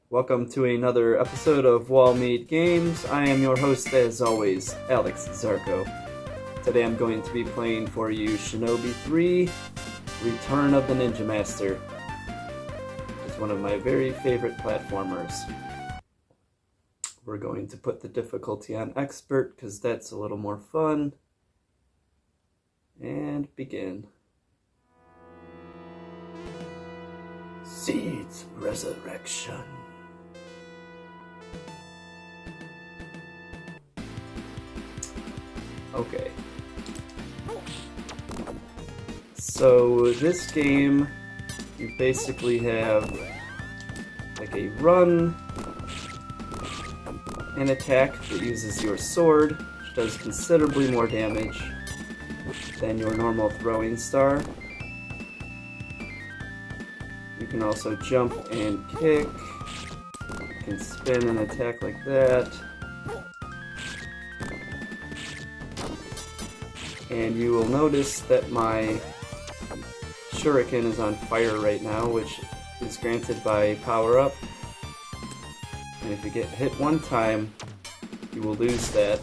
Welcome to another episode of Wall Meet Games. I am your host, as always, Alex Zarko. Today I'm going to be playing for you Shinobi 3, Return of the Ninja Master. It's one of my very favorite platformers. We're going to put the difficulty on Expert, because that's a little more fun. And begin. Seeds Resurrection. Okay. So this game, you basically have like a run, an attack that uses your sword, which does considerably more damage than your normal throwing star. You can also jump and kick. You can spin and attack like that. And you will notice that my shuriken is on fire right now, which is granted by power-up. And if you get hit one time, you will lose that.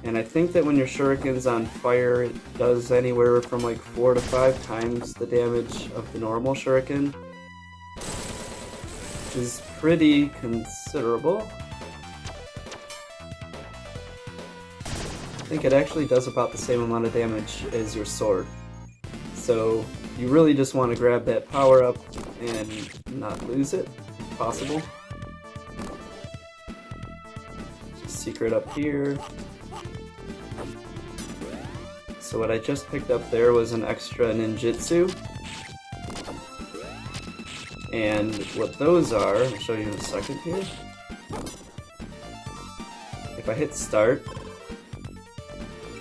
And I think that when your shuriken's on fire, it does anywhere from like 4 to 5 times the damage of the normal shuriken, which is pretty considerable. I think it actually does about the same amount of damage as your sword. So you really just want to grab that power up and not lose it, if possible. Just secret up here. So what I just picked up there was an extra ninjutsu. And what those are, I'll show you in a second here. If I hit start,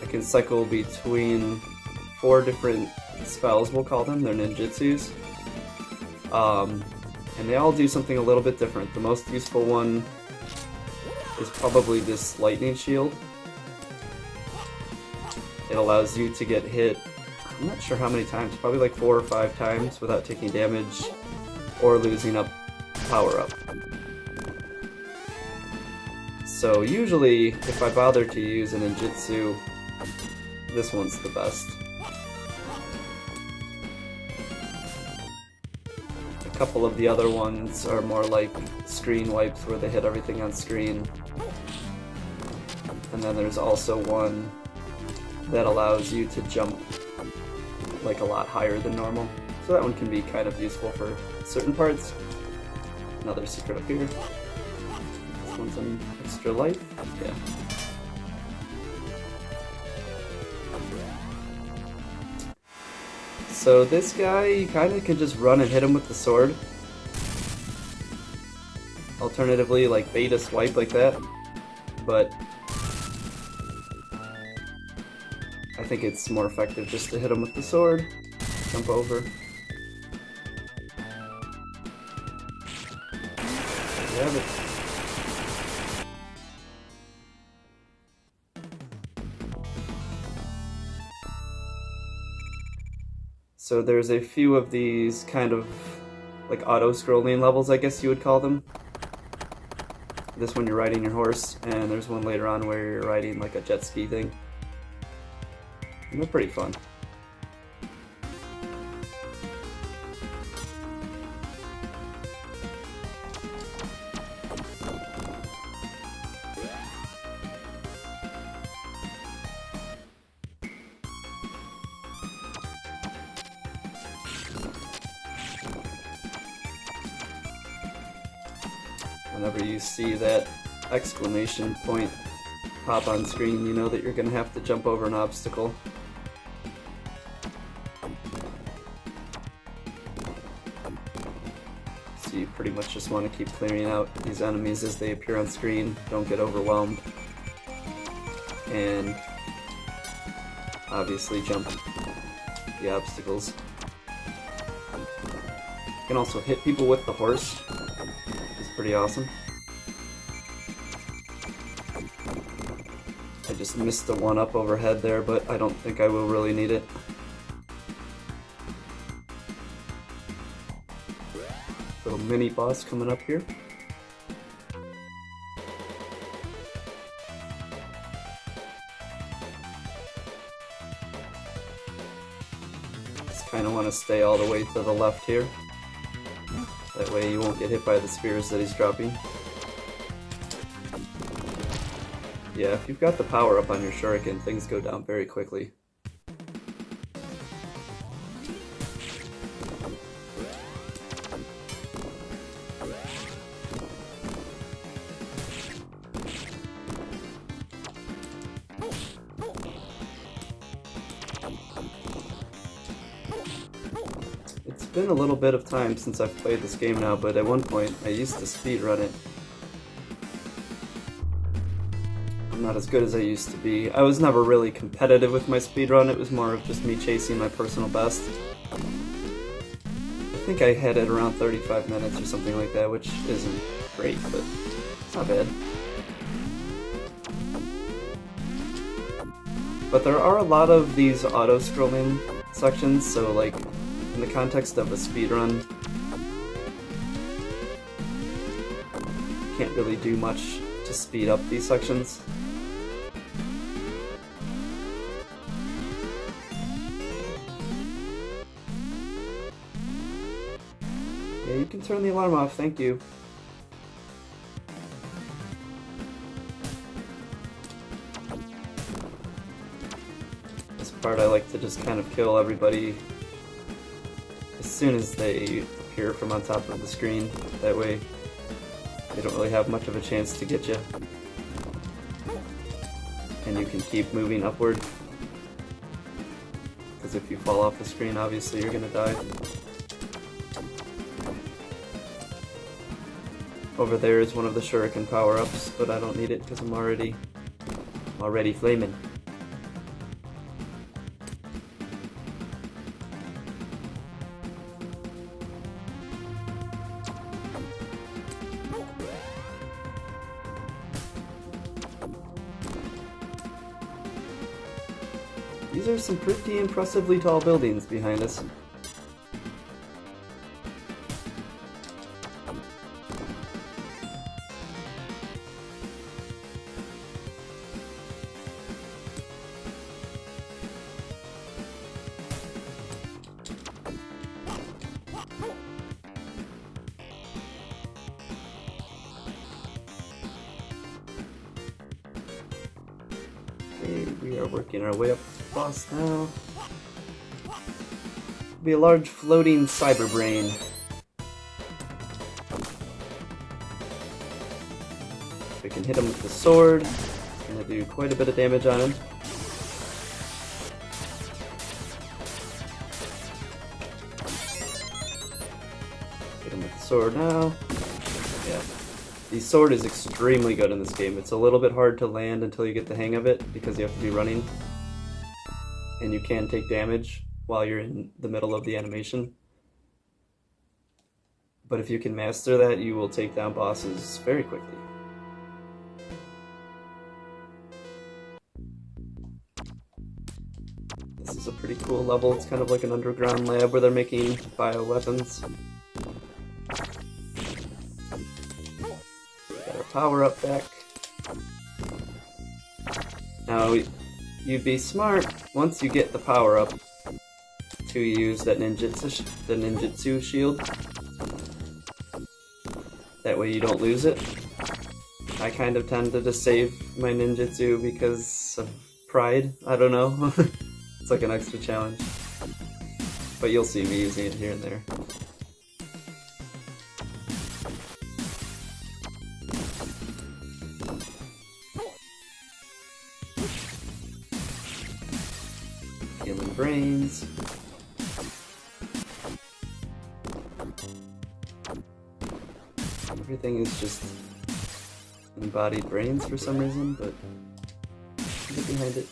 I can cycle between 4 different spells, we'll call them. They're ninjutsus. And they all do something a little bit different. The most useful one is probably this lightning shield. It allows you to get hit, I'm not sure how many times, probably like 4 or 5 times without taking damage or losing up power up. So usually, if I bother to use a ninjutsu, this one's the best. A couple of the other ones are more like screen wipes where they hit everything on screen. And then there's also one that allows you to jump like a lot higher than normal. So that one can be kind of useful for certain parts. Another secret up here. This one's an extra life. Yeah. So this guy, you kind of can just run and hit him with the sword. Alternatively, like beta swipe like that. But I think it's more effective just to hit him with the sword. Jump over. Grab it. So there's a few of these kind of like auto-scrolling levels, I guess you would call them. This one you're riding your horse, and there's one later on where you're riding like a jet ski thing. And they're pretty fun. Whenever you see that exclamation point pop on screen, you know that you're going to have to jump over an obstacle. So you pretty much just want to keep clearing out these enemies as they appear on screen. Don't get overwhelmed. And obviously jump the obstacles. You can also hit people with the horse. It's pretty awesome. I just missed the one up overhead there, but I don't think I will really need it. Little mini boss coming up here. Just kind of want to stay all the way to the left here. That way you won't get hit by the spears that he's dropping. Yeah, if you've got the power up on your shuriken, things go down very quickly. It's been a little bit of time since I've played this game now, but at one point I used to speedrun it. I'm not as good as I used to be. I was never really competitive with my speedrun, it was more of just me chasing my personal best. I think I had it around 35 minutes or something like that, which isn't great, but it's not bad. But there are a lot of these auto-scrolling sections, so like, in the context of a speedrun, can't really do much to speed up these sections. Yeah, you can turn the alarm off, thank you. This part I like to just kind of kill everybody as soon as they appear from on top of the screen. That way they don't really have much of a chance to get you. And you can keep moving upward. Because if you fall off the screen, obviously you're gonna die. Over there is one of the shuriken power-ups, but I don't need it because I'm already flaming. These are some pretty impressively tall buildings behind us. Okay, we are working our way up to the boss now. Be a large floating cyber brain. If we can hit him with the sword, it's going to do quite a bit of damage on him. Hit him with the sword now. Yeah. The sword is extremely good in this game. It's a little bit hard to land until you get the hang of it because you have to be running. And you can take damage while you're in the middle of the animation. But if you can master that, you will take down bosses very quickly. This is a pretty cool level. It's kind of like an underground lab where they're making bioweapons. Got our power up back. Now, you'd be smart once you get the power up to use that ninjutsu shield. That way you don't lose it. I kind of tend to just save my ninjutsu because of pride. I don't know. It's like an extra challenge. But you'll see me using it here and there. Healing brains. Everything is just embodied brains for some reason, but get behind it.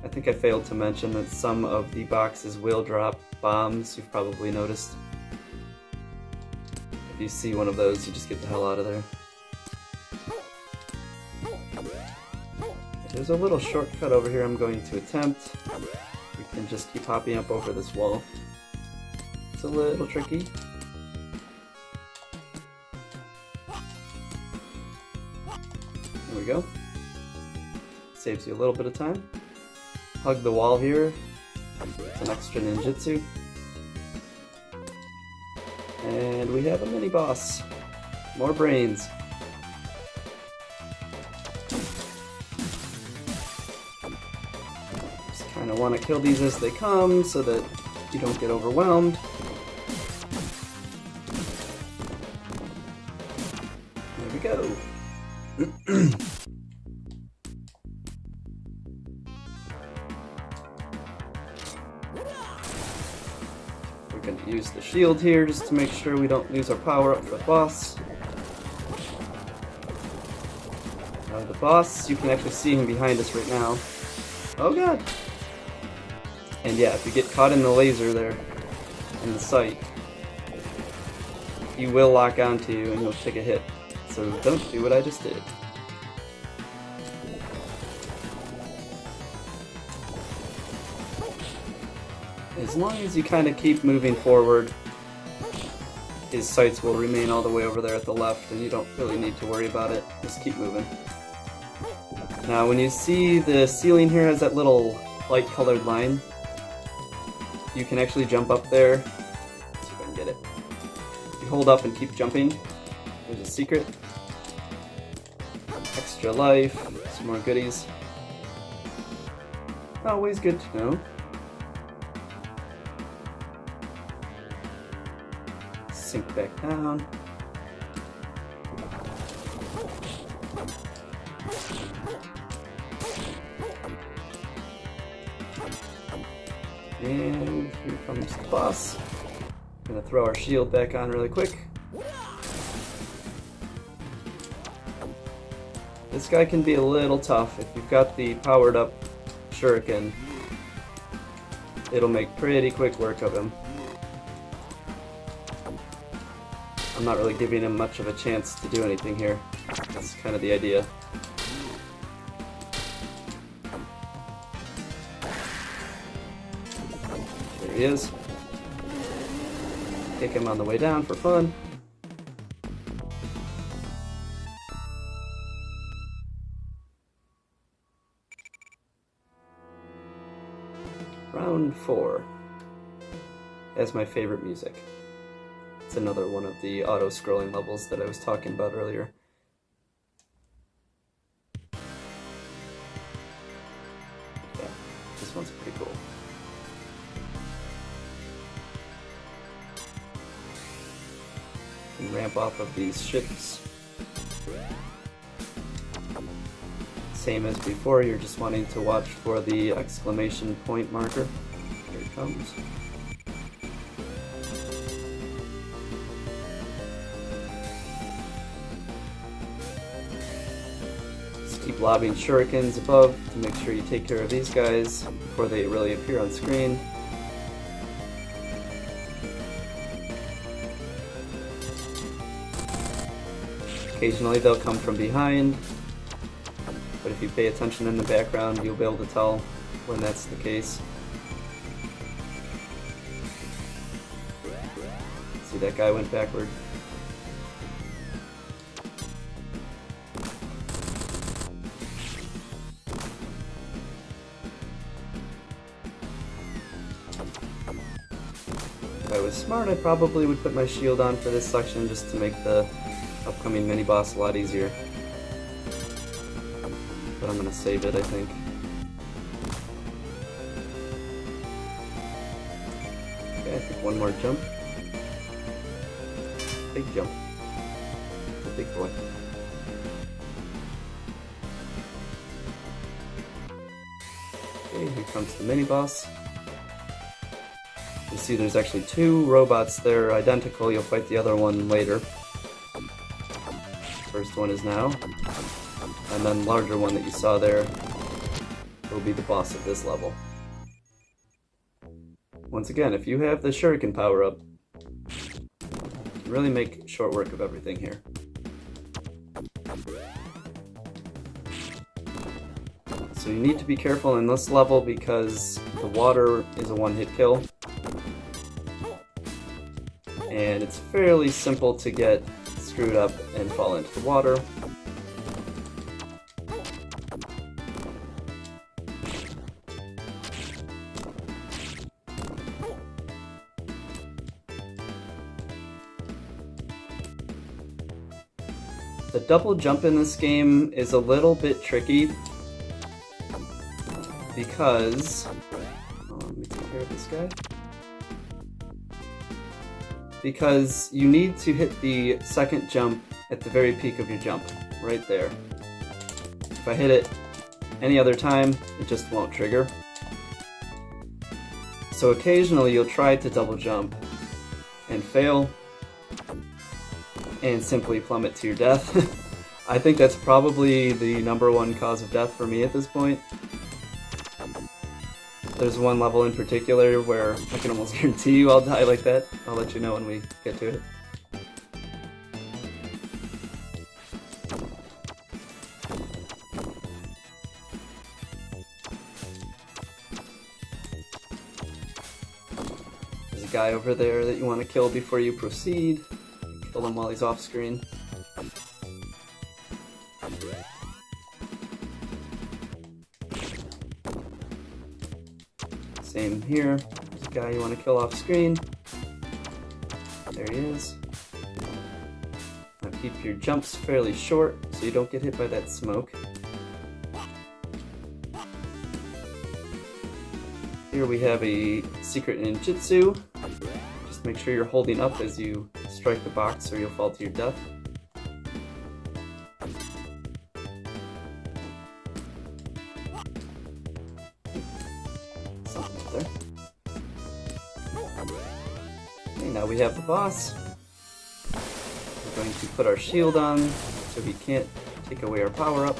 I think I failed to mention that some of the boxes will drop bombs. You've probably noticed. If you see one of those, you just get the hell out of there. There's a little shortcut over here I'm going to attempt. We and just keep hopping up over this wall. It's a little tricky. There we go. Saves you a little bit of time. Hug the wall here. It's an extra ninjutsu. And we have a mini boss. More brains. Just kind of want to kill these as they come so that you don't get overwhelmed. There we go. We're going to use the shield here just to make sure we don't lose our power up for the boss. The boss, you can actually see him behind us right now. Oh god! And yeah, if you get caught in the laser there, in the sight, he will lock onto you and he'll take a hit. So don't do what I just did. As long as you kind of keep moving forward, his sights will remain all the way over there at the left, and you don't really need to worry about it. Just keep moving. Now, when you see the ceiling here has that little light-colored line, you can actually jump up there. Let's see if I can get it. If you hold up and keep jumping, there's a secret. Extra life, some more goodies. Always good to know. Sink back down. And here comes the boss. I'm gonna throw our shield back on really quick. This guy can be a little tough. If you've got the powered up shuriken, it'll make pretty quick work of him. I'm not really giving him much of a chance to do anything here. That's kind of the idea. There he is. Kick him on the way down for fun. Round 4 has my favorite music. It's another one of the auto-scrolling levels that I was talking about earlier. Yeah, this one's pretty cool. You can ramp off of these ships. Same as before, you're just wanting to watch for the exclamation point marker. Here it comes. Keep lobbing shurikens above to make sure you take care of these guys before they really appear on screen. Occasionally they'll come from behind, but if you pay attention in the background, you'll be able to tell when that's the case. See, that guy went backward. If I was smart, I probably would put my shield on for this section just to make the upcoming mini-boss a lot easier. But I'm gonna save it, I think. Okay, I think one more jump. Big jump. It's a big boy. Okay, here comes the mini-boss. You see there's actually 2 robots. They're identical. You'll fight the other one later. First one is now. And then larger one that you saw there will be the boss of this level. Once again, if you have the shuriken power up, you can really make short work of everything here. So you need to be careful in this level because the water is a one-hit kill. And it's fairly simple to get screwed up and fall into the water. The double jump in this game is a little bit tricky because, let me take care of this guy. Because you need to hit the second jump at the very peak of your jump, right there. If I hit it any other time, it just won't trigger. So occasionally you'll try to double jump and fail, and simply plummet to your death. I think that's probably the #1 cause of death for me at this point. There's one level in particular where I can almost guarantee you I'll die like that. I'll let you know when we get to it. There's a guy over there that you want to kill before you proceed. Kill him while he's off screen. Same here. There's a guy you want to kill off screen. There he is. Now keep your jumps fairly short so you don't get hit by that smoke. Here we have a secret ninjutsu. Just make sure you're holding up as you strike the box or you'll fall to your death. Something up there. Okay, now we have the boss. We're going to put our shield on so he can't take away our power up.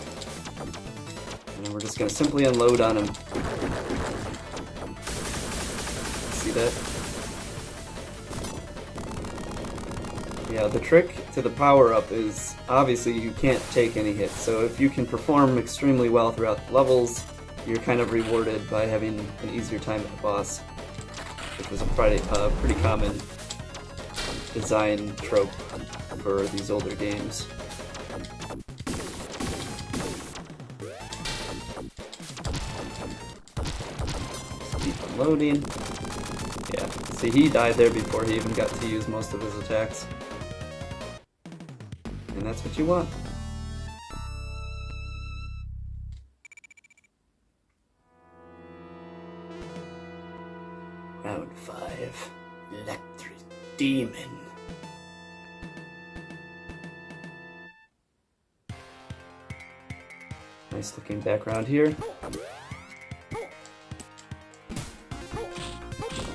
And then we're just going to simply unload on him. See that? Yeah, the trick to the power-up is obviously you can't take any hits, so if you can perform extremely well throughout the levels, you're kind of rewarded by having an easier time at the boss, which was a pretty common design trope for these older games. Just keep unloading. Yeah, see, he died there before he even got to use most of his attacks. And that's what you want. Round 5. Electric Demon. Nice looking background here.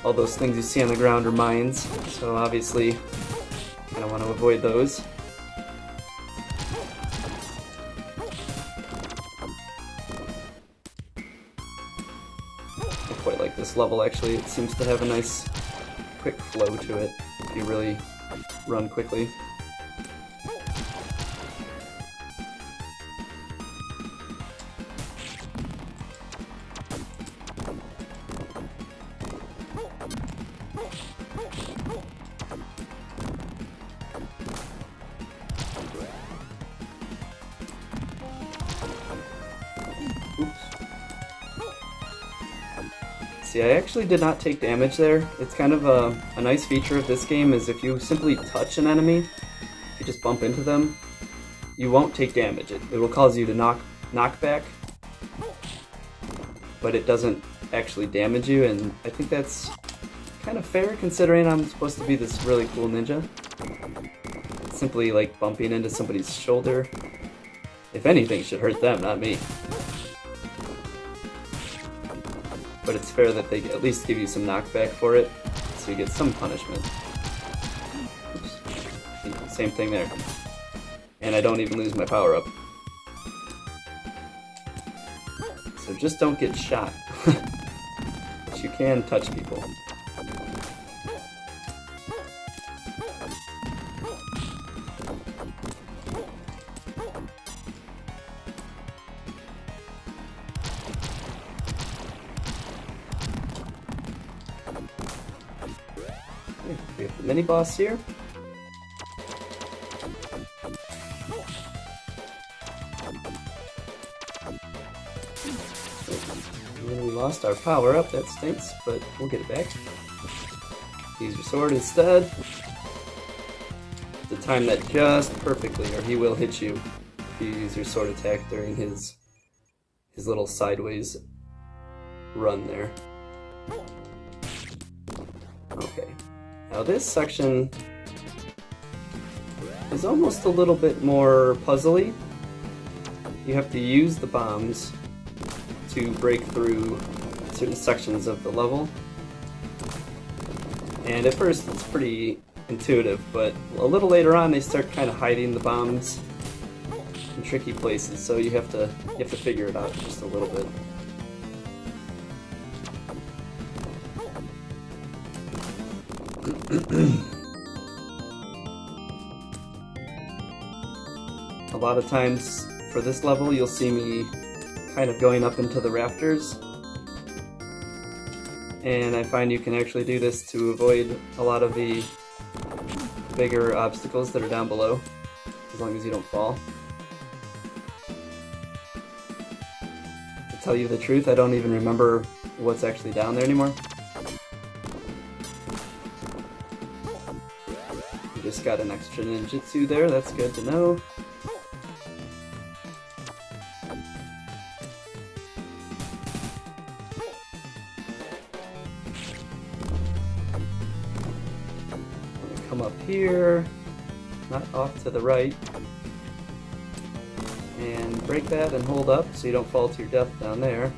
All those things you see on the ground are mines, so obviously kind of want to avoid those. I quite like this level actually. It seems to have a nice quick flow to it if you really run quickly. See, I actually did not take damage there. It's kind of a nice feature of this game is if you simply touch an enemy, if you just bump into them, you won't take damage. It will cause you to knock back, but it doesn't actually damage you, and I think that's kind of fair considering I'm supposed to be this really cool ninja. Simply like bumping into somebody's shoulder, if anything, should hurt them, not me. But it's fair that they at least give you some knockback for it, so you get some punishment. Oops. Same thing there. And I don't even lose my power-up. So just don't get shot. But you can touch people. mini boss here. And we lost our power up, that stinks, but we'll get it back. Use your sword instead. To time that just perfectly, or he will hit you if you use your sword attack during his little sideways run there. Okay, now this section is almost a little bit more puzzly. You have to use the bombs to break through certain sections of the level. And at first it's pretty intuitive, but a little later on they start kind of hiding the bombs in tricky places, so you have to figure it out just a little bit. A lot of times for this level you'll see me kind of going up into the rafters, and I find you can actually do this to avoid a lot of the bigger obstacles that are down below, as long as you don't fall. To tell you the truth, I don't even remember what's actually down there anymore. You just got an extra ninjutsu there, that's good to know. Come up here, not off to the right, and break that and hold up so you don't fall to your death down there.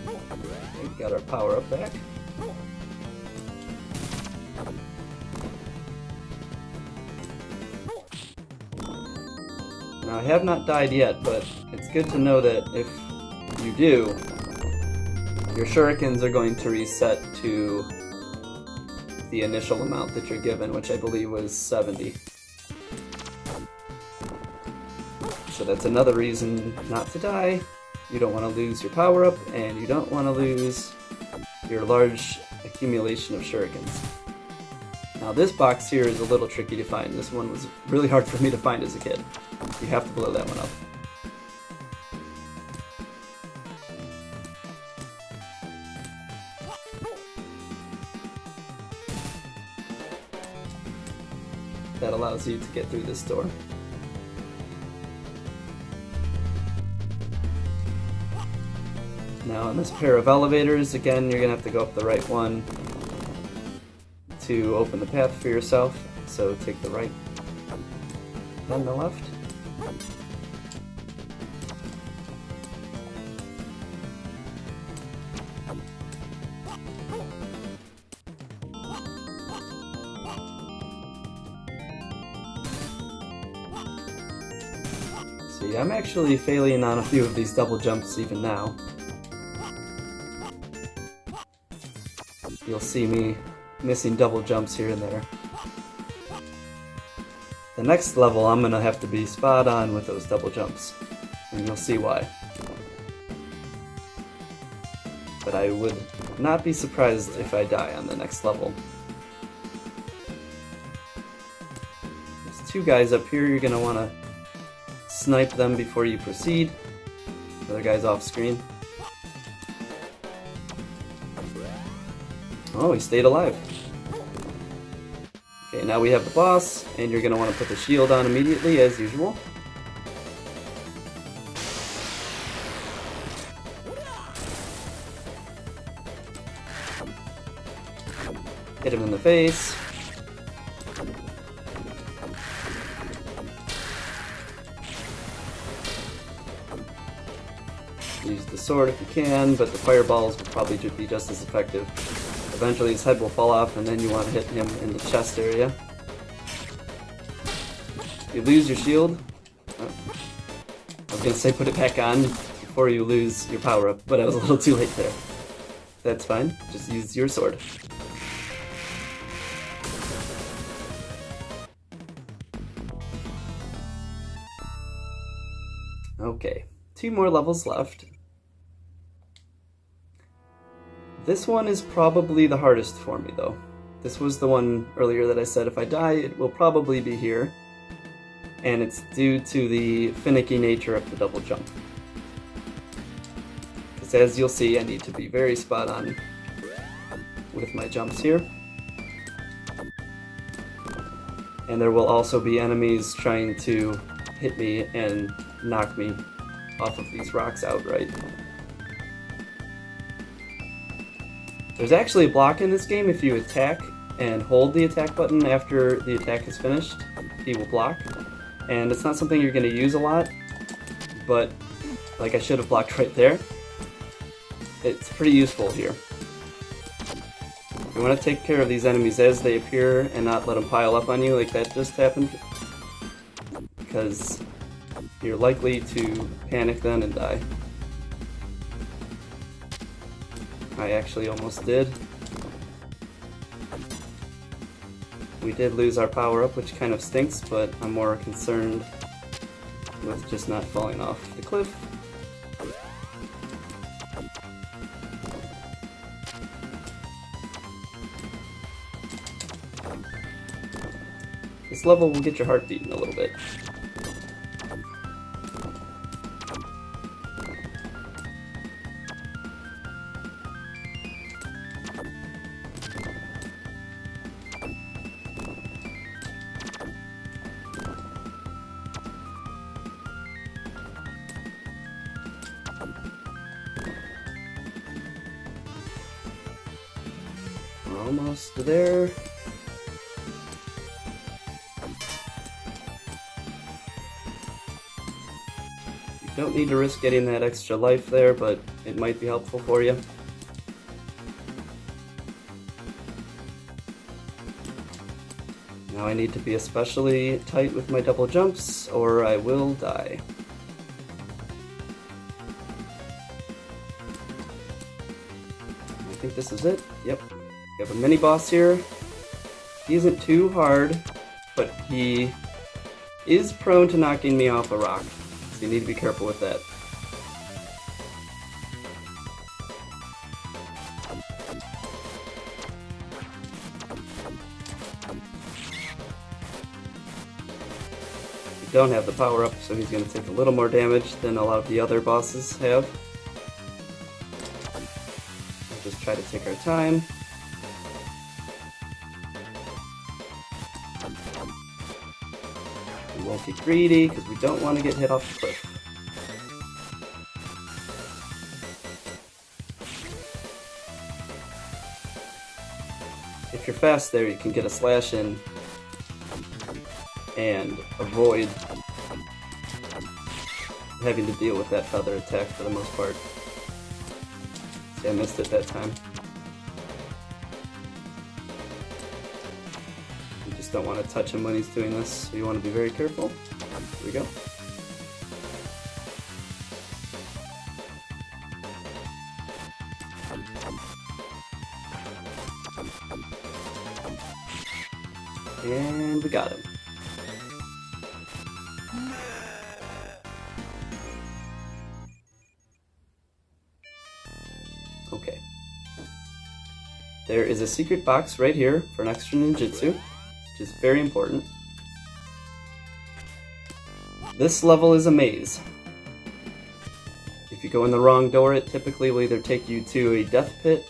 Okay, got our power up back. Now I have not died yet, but it's good to know that if you do, your shurikens are going to reset to the initial amount that you're given, which I believe was 70. So that's another reason not to die. You don't want to lose your power-up, and you don't want to lose your large accumulation of shurikens. Now this box here is a little tricky to find. This one was really hard for me to find as a kid. You have to blow that one up. That allows you to get through this door. Now in this pair of elevators, again, you're gonna have to go up the right one to open the path for yourself. So take the right, then the left. See, I'm actually failing on a few of these double jumps even now. You'll see me missing double jumps here and there. The next level I'm gonna have to be spot on with those double jumps, and you'll see why. But I would not be surprised if I die on the next level. There's two guys up here, you're gonna wanna snipe them before you proceed. The other guy's off screen. Oh, he stayed alive. Okay, now we have the boss, and you're going to want to put the shield on immediately, as usual. Hit him in the face. Use the sword if you can, but the fireballs will probably be just as effective. Eventually his head will fall off, and then you want to hit him in the chest area. If you lose your shield, I was going to say put it back on before you lose your power-up, but I was a little too late there. That's fine, just use your sword. Okay, 2 more levels left. This one is probably the hardest for me, though. This was the one earlier that I said if I die, it will probably be here. And it's due to the finicky nature of the double jump. Because as you'll see, I need to be very spot on with my jumps here. And there will also be enemies trying to hit me and knock me off of these rocks outright. There's actually a block in this game. If you attack and hold the attack button after the attack is finished, he will block. And it's not something you're going to use a lot, but like I should have blocked right there. It's pretty useful here. You want to take care of these enemies as they appear and not let them pile up on you like that just happened, because you're likely to panic then and die. I actually almost did. We did lose our power-up, which kind of stinks, but I'm more concerned with just not falling off the cliff. This level will get your heart beating a little bit. We're almost there. You don't need to risk getting that extra life there, but it might be helpful for you. Now I need to be especially tight with my double jumps, or I will die. I think this is it. Yep. We have a mini boss here. He isn't too hard, but he is prone to knocking me off a rock. So you need to be careful with that. We don't have the power up, so he's going to take a little more damage than a lot of the other bosses have. We'll just try to take our time. We won't get greedy because we don't want to get hit off the cliff. If you're fast there, you can get a slash in and avoid having to deal with that feather attack for the most part. See, I missed it that time. You just don't want to touch him when he's doing this, so you want to be very careful. Here we go. And we got him. Okay. There is a secret box right here for an extra ninjutsu, which is very important. This level is a maze. If you go in the wrong door, it typically will either take you to a death pit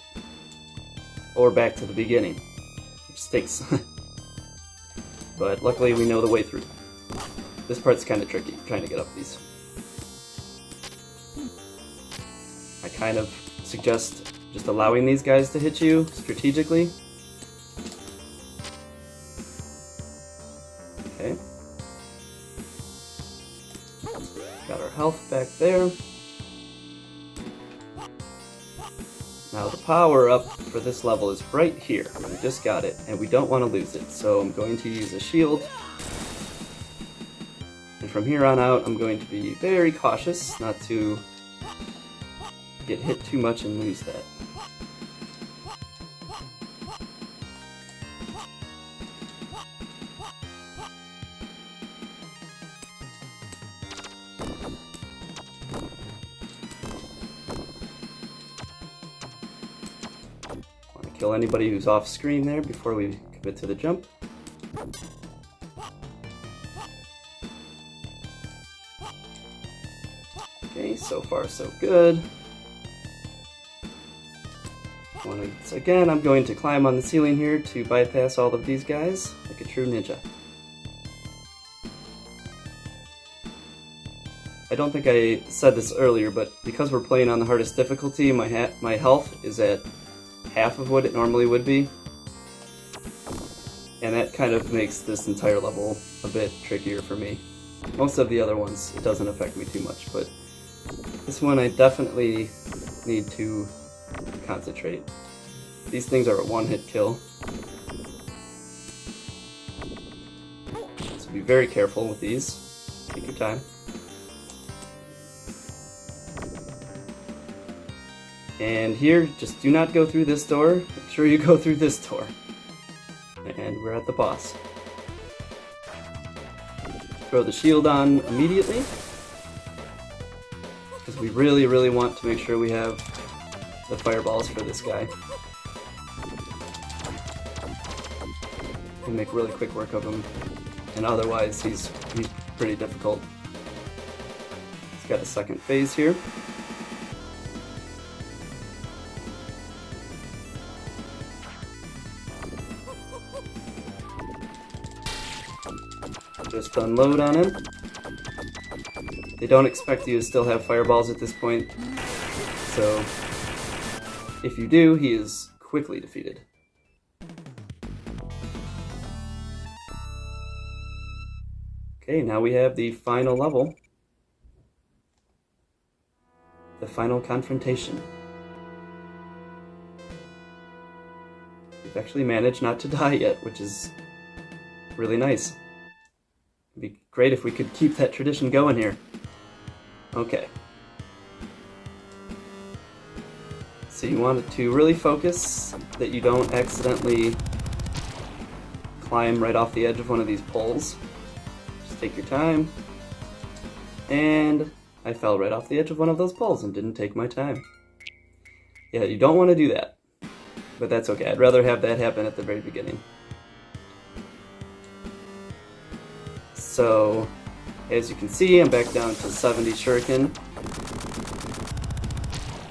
or back to the beginning, which stinks. But luckily we know the way through. This part's kind of tricky, trying to get up these. I kind of suggest just allowing these guys to hit you strategically. Okay. Got our health back there. Now the power up for this level is right here. We just got it, and we don't want to lose it, so I'm going to use a shield. And from here on out, I'm going to be very cautious not to get hit too much and lose that. kill anybody who's off screen there before we commit to the jump. Okay, so far so good. Once again, I'm going to climb on the ceiling here to bypass all of these guys like a true ninja. I don't think I said this earlier, but because we're playing on the hardest difficulty, my health is at half of what it normally would be. And that kind of makes this entire level a bit trickier for me. Most of the other ones, it doesn't affect me too much, but this one I definitely need to concentrate. These things are a one-hit kill. So be very careful with these. Take your time. And here, just do not go through this door. Make sure you go through this door. And we're at the boss. Throw the shield on immediately, because we really, really want to make sure we have the fireballs for this guy. We make really quick work of him, and otherwise he's pretty difficult. He's got a second phase here. Just unload on him. They don't expect you to still have fireballs at this point, so if you do, he is quickly defeated. Okay, now we have the final level. The final confrontation. We've actually managed not to die yet, which is really nice. It'd be great if we could keep that tradition going here. Okay. So you want to really focus that you don't accidentally climb right off the edge of one of these poles. Just take your time. And I fell right off the edge of one of those poles and didn't take my time. Yeah, you don't want to do that. But that's okay. I'd rather have that happen at the very beginning. So, as you can see, I'm back down to 70 shuriken,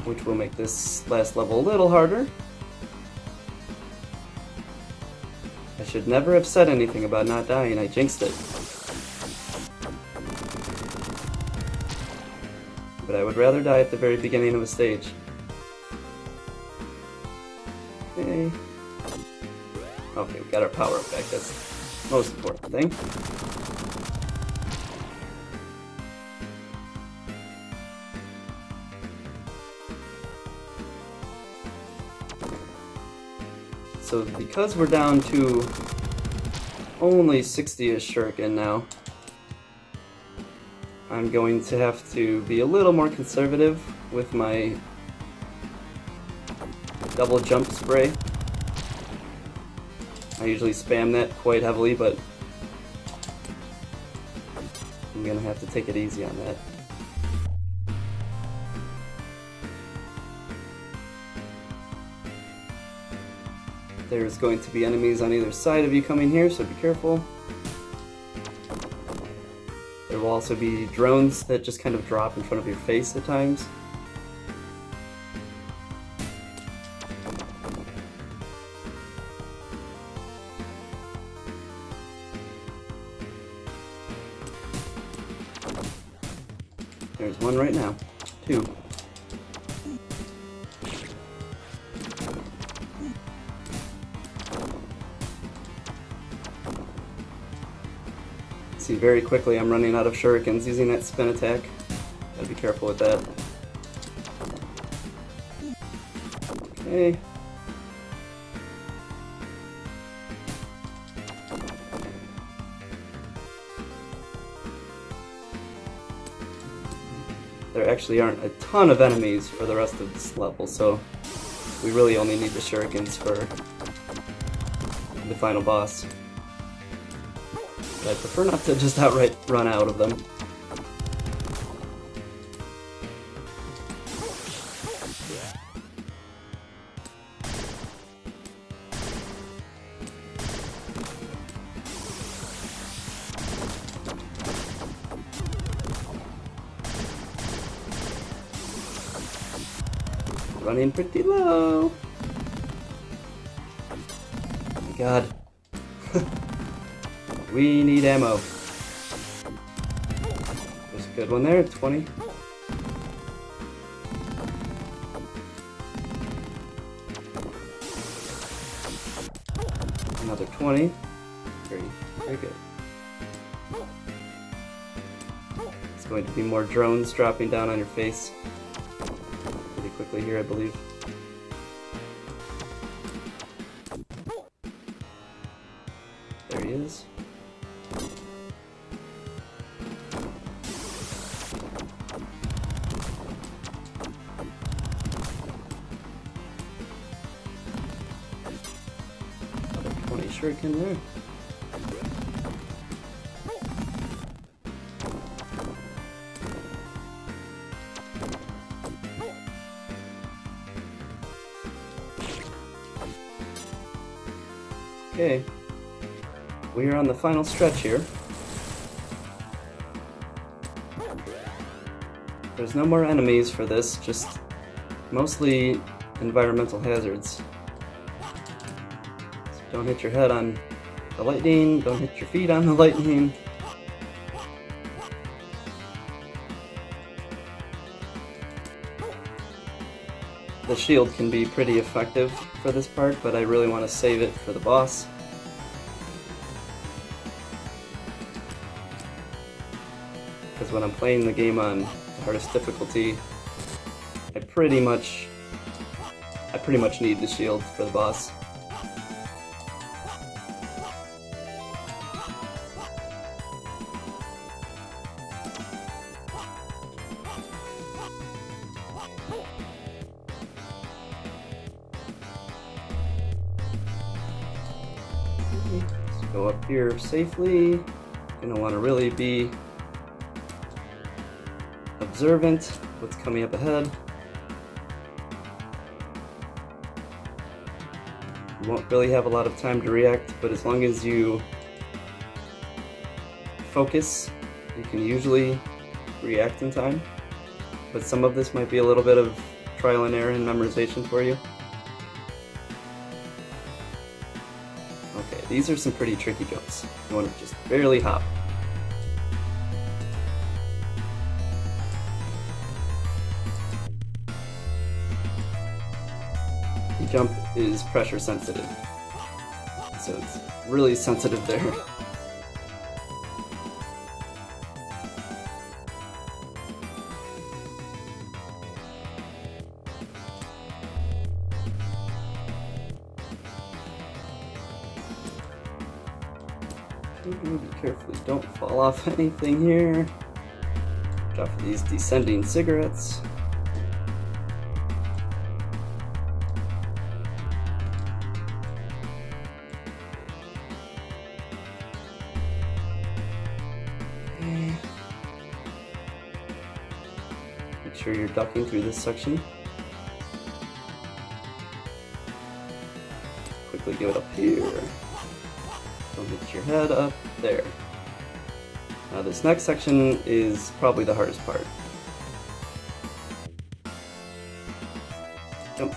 which will make this last level a little harder. I should never have said anything about not dying, I jinxed it. But I would rather die at the very beginning of a stage. Okay. Okay, we got our power up back, that's the most important thing. So because we're down to only 60-ish shuriken now, I'm going to have to be a little more conservative with my double jump spray. I usually spam that quite heavily, but I'm gonna have to take it easy on that. There's going to be enemies on either side of you coming here, so be careful. There will also be drones that just kind of drop in front of your face at times. There's one right now. Two. See, very quickly I'm running out of shurikens using that spin attack. Gotta be careful with that. Okay. There actually aren't a ton of enemies for the rest of this level, so we really only need the shurikens for the final boss. But I prefer not to just outright run out of them. Running pretty low. Oh my god. We need ammo. There's a good one there, 20. Another 20. Very, very good. It's going to be more drones dropping down on your face pretty quickly here, I believe. There he is. Another 20 shuriken there. Okay, we are on the final stretch here. There's no more enemies for this, just mostly environmental hazards. So don't hit your head on the lightning, don't hit your feet on the lightning. The shield can be pretty effective for this part, but I really want to save it for the boss. Because when I'm playing the game on the hardest difficulty, I pretty much need the shield for the boss. Let's go up here safely. Gonna want to really be observant what's coming up ahead. You won't really have a lot of time to react, but as long as you focus, you can usually react in time. But some of this might be a little bit of trial and error and memorization for you. Okay, these are some pretty tricky jumps. You want to just barely hop. The jump is pressure sensitive, so it's really sensitive there. Be careful, don't fall off anything here. Drop for these descending cigarettes. Okay. Make sure you're ducking through this section. Quickly give it up here. Don't hit your head up there. Now this next section is probably the hardest part. Jump.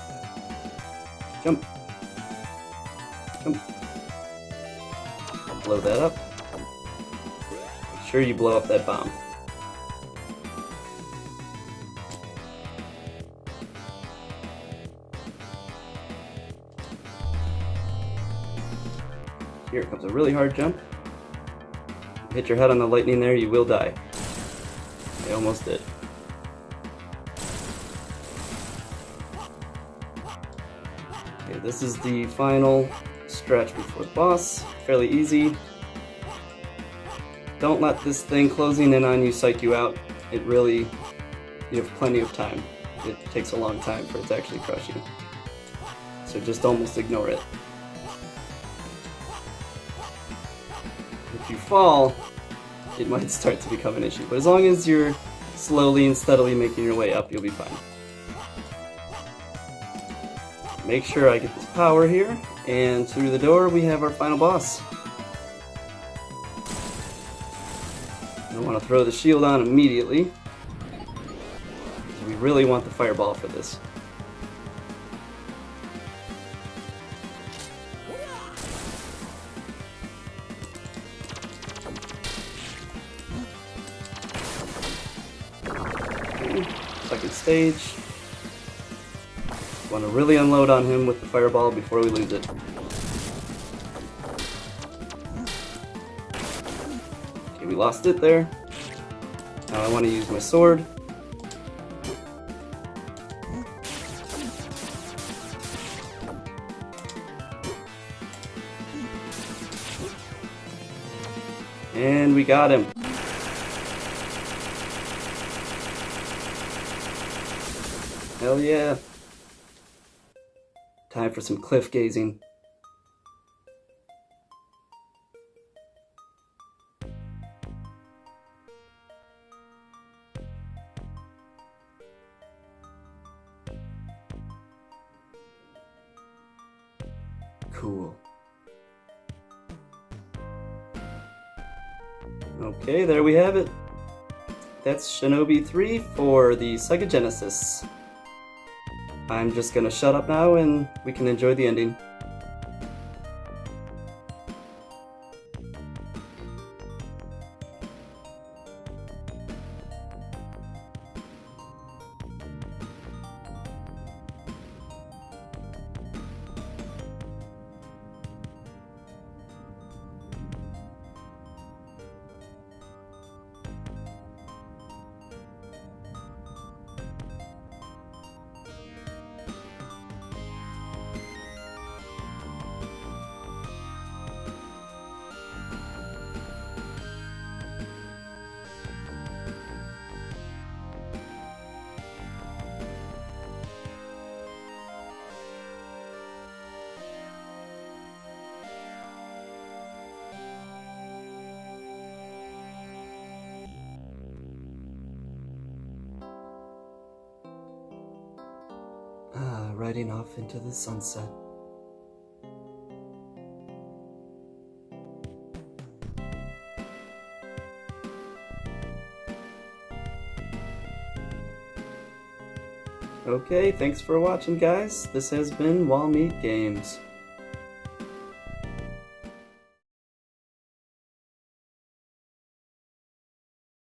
Jump. Jump. Blow that up. Make sure you blow up that bomb. Here comes a really hard jump. Hit your head on the lightning there, you will die. I almost did. Okay, this is the final stretch before the boss. Fairly easy. Don't let this thing closing in on you psych you out. It really, you have plenty of time. It takes a long time for it to actually crush you. So just almost ignore it. If you fall, it might start to become an issue, but as long as you're slowly and steadily making your way up, you'll be fine. Make sure I get this power here, and through the door we have our final boss. I want to throw the shield on immediately. We really want the fireball for this. Second stage. Want to really unload on him with the fireball before we lose it. Okay, we lost it there. Now I want to use my sword. And we got him. Hell yeah. Time for some cliff gazing. Cool. Okay, there we have it. That's Shinobi 3 for the Sega Genesis. I'm just gonna shut up now and we can enjoy the ending. Riding off into the sunset. Okay, thanks for watching, guys. This has been Wall Meet Games.